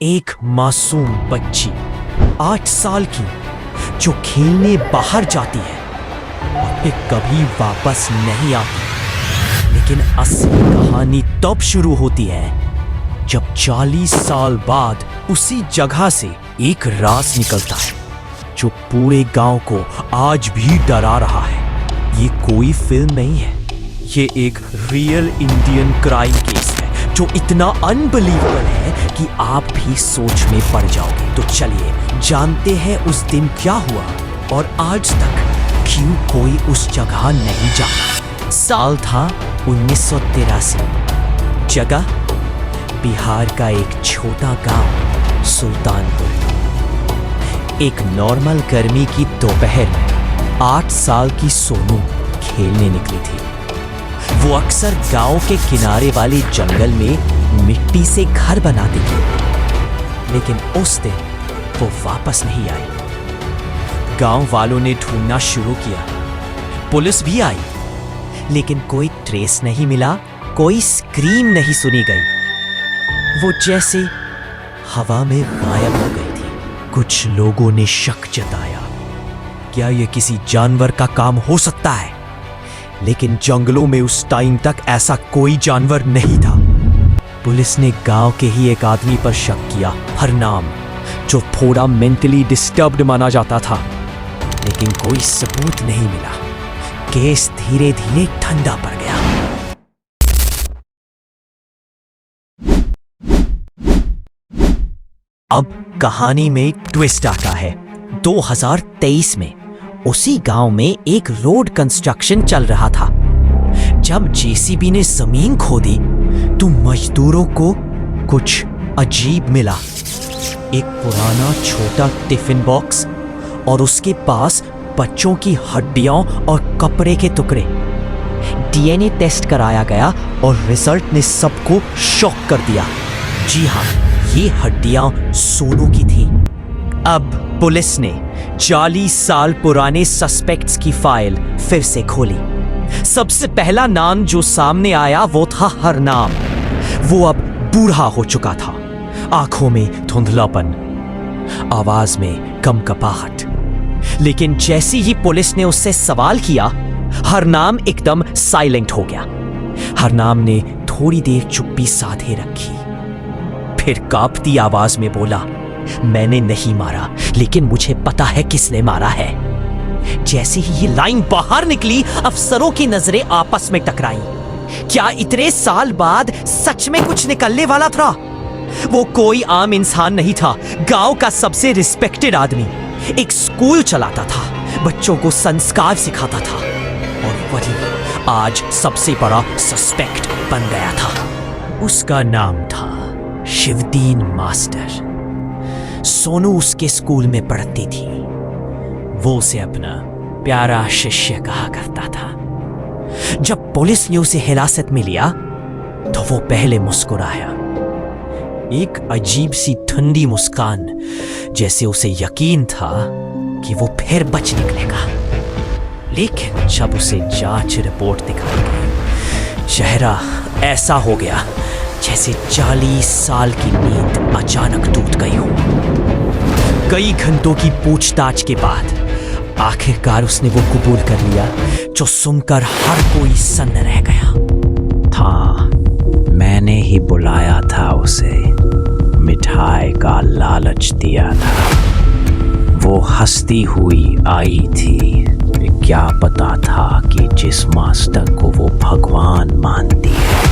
एक मासूम बच्ची 8 साल की जो खेलने बाहर जाती है और फिर कभी वापस नहीं आती। लेकिन असली कहानी तब शुरू होती है जब 40 साल बाद उसी जगह से एक राज निकलता है जो पूरे गांव को आज भी डरा रहा है। ये कोई फिल्म नहीं है, ये एक रियल इंडियन क्राइम केस है जो इतना अनबिलीवेबल है कि आप भी सोच में पड़ जाओगे। तो चलिए जानते हैं उस दिन क्या हुआ और आज तक क्यों कोई उस जगह नहीं जाता। साल था 1983। जगह बिहार का एक छोटा गांव सुल्तानपुर। एक नॉर्मल गर्मी की दोपहर में 8 साल की सोनू खेलने निकली थी। वो अक्सर गांव के किनारे वाले जंगल में मिट्टी से घर बनाती थी, लेकिन उस दिन वो वापस नहीं आई। गांव वालों ने ढूंढना शुरू किया, पुलिस भी आई, लेकिन कोई ट्रेस नहीं मिला, कोई स्क्रीम नहीं सुनी गई। वो जैसे हवा में गायब हो गई थी। कुछ लोगों ने शक जताया, क्या ये किसी जानवर का काम हो सकता है? लेकिन जंगलों में उस टाइम तक ऐसा कोई जानवर नहीं था। पुलिस ने गांव के ही एक आदमी पर शक किया, हरनाम, जो थोड़ा मेंटली डिस्टर्ब्ड माना जाता था, लेकिन कोई सबूत नहीं मिला। केस धीरे धीरे ठंडा पड़ गया। अब कहानी में एक ट्विस्ट आता है। 2023 में उसी गांव में एक रोड कंस्ट्रक्शन चल रहा था। जब जेसीबी ने जमीन खोदी तो मजदूरों को कुछ अजीब मिला। एक पुराना छोटा टिफिन बॉक्स और उसके पास बच्चों की हड्डियां और कपड़े के टुकड़े। डीएनए टेस्ट कराया गया और रिजल्ट ने सबको शॉक कर दिया। जी हाँ, ये हड्डियां सोनू की थी। अब पुलिस ने 40 साल पुराने सस्पेक्ट्स की फाइल फिर से खोली। सबसे पहला नाम जो सामने आया वो था हरनाम। वो अब बूढ़ा हो चुका था, आंखों में धुंधलापन, आवाज में कंपकपाहट। लेकिन जैसे ही पुलिस ने उससे सवाल किया, हरनाम एकदम साइलेंट हो गया। हरनाम ने थोड़ी देर चुप्पी साधे रखी, फिर कांपती आवाज में बोला, मैंने नहीं मारा, लेकिन मुझे पता है किसने मारा है। जैसे ही ये लाइन बाहर निकली, अफसरों की नजरें आपस में टकराईं। क्या इतने साल बाद सच में कुछ निकलने वाला था? वो कोई आम इंसान नहीं था, गांव का सबसे रिस्पेक्टेड आदमी। एक स्कूल चलाता था, बच्चों को संस्कार सिखाता था, और वही आज सबसे बड़ा सस्पेक्ट बन गया था। उसका नाम था शिवदीन मास्टर। सोनू उसके स्कूल में पढ़ती थी। वो उसे अपना प्यारा शिष्य कहा करता था। जब पुलिस ने उसे हिरासत में लिया तो वो पहले मुस्कुराया, एक अजीब सी ठंडी मुस्कान, जैसे उसे यकीन था कि वो फिर बच निकलेगा। लेकिन जब उसे जांच रिपोर्ट दिखाई गई, चेहरा ऐसा हो गया जैसे 40 साल की नींद अचानक टूट गई हो। कई घंटों की पूछताछ के बाद आखिरकार उसने वो कबूल कर लिया, जो सुनकर हर कोई सन्न रह गया। था, मैंने ही बुलाया था उसे, मिठाई का लालच दिया था। वो हंसती हुई आई थी। क्या पता था कि जिस मास्टर को वो भगवान मानती है,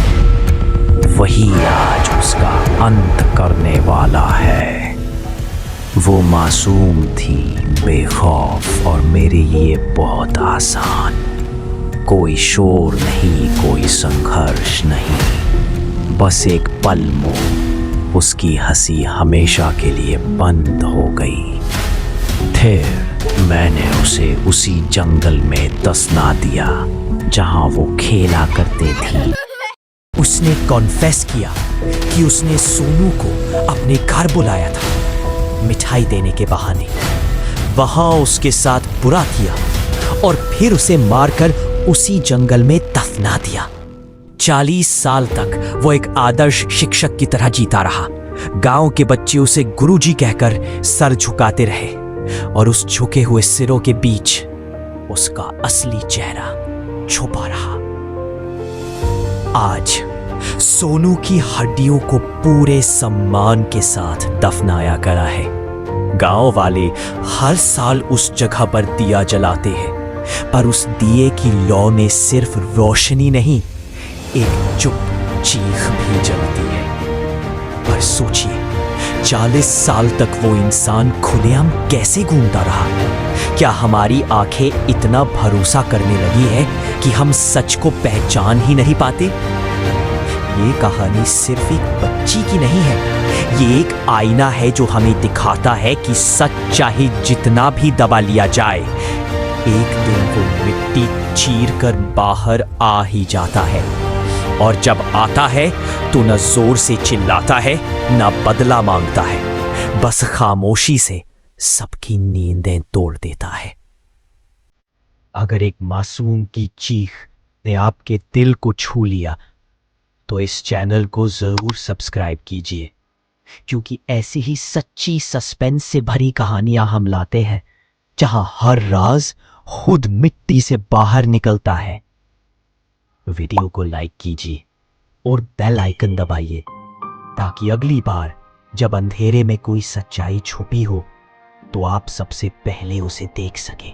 वही आज उसका अंत करने वाला है। वो मासूम थी, बेखौफ, और मेरे लिए बहुत आसान। कोई शोर नहीं, कोई संघर्ष नहीं, बस एक पल में उसकी हंसी हमेशा के लिए बंद हो गई। फिर मैंने उसे उसी जंगल में दफना दिया जहां वो खेला करते थी। उसने कॉन्फेस किया कि उसने सोनू को अपने घर बुलाया था, मिठाई देने के बहाने। वहां उसके साथ बुरा किया और फिर उसे मारकर उसी जंगल में दफना दिया। 40 साल तक वो एक आदर्श शिक्षक की तरह जीता रहा, गांव के बच्चे उसे गुरुजी कहकर सर झुकाते रहे और उस झुके हुए सिरों के बीच उसका असली चेहरा छुपा रहा। आज सोनू की हड्डियों को पूरे सम्मान के साथ दफनाया गया है। गांव वाले हर साल उस जगह पर दिया जलाते हैं, पर उस दिए की लौ में सिर्फ रोशनी नहीं, एक चुप चीख भी जलती है। पर सोचिए, 40 साल तक वो इंसान खुलेआम कैसे घूमता रहा? क्या हमारी आंखें इतना भरोसा करने लगी है कि हम सच को पहचान ही नहीं पाते? ये कहानी सिर्फ एक बच्ची की नहीं है, ये एक आईना है जो हमें दिखाता है कि सच चाहे जितना भी दबा लिया जाए, एक दिन वो मिट्टी चीर कर बाहर आ ही जाता है। और जब आता है तो न जोर से चिल्लाता है, न बदला मांगता है, बस खामोशी से सबकी नींदें तोड़ देता है। अगर एक मासूम की चीख ने आपके दिल को छू लिया तो इस चैनल को जरूर सब्सक्राइब कीजिए, क्योंकि ऐसी ही सच्ची सस्पेंस से भरी कहानियां हम लाते हैं, जहां हर राज खुद मिट्टी से बाहर निकलता है। वीडियो को लाइक कीजिए और बेल आइकन दबाइए, ताकि अगली बार जब अंधेरे में कोई सच्चाई छुपी हो तो आप सबसे पहले उसे देख सकें।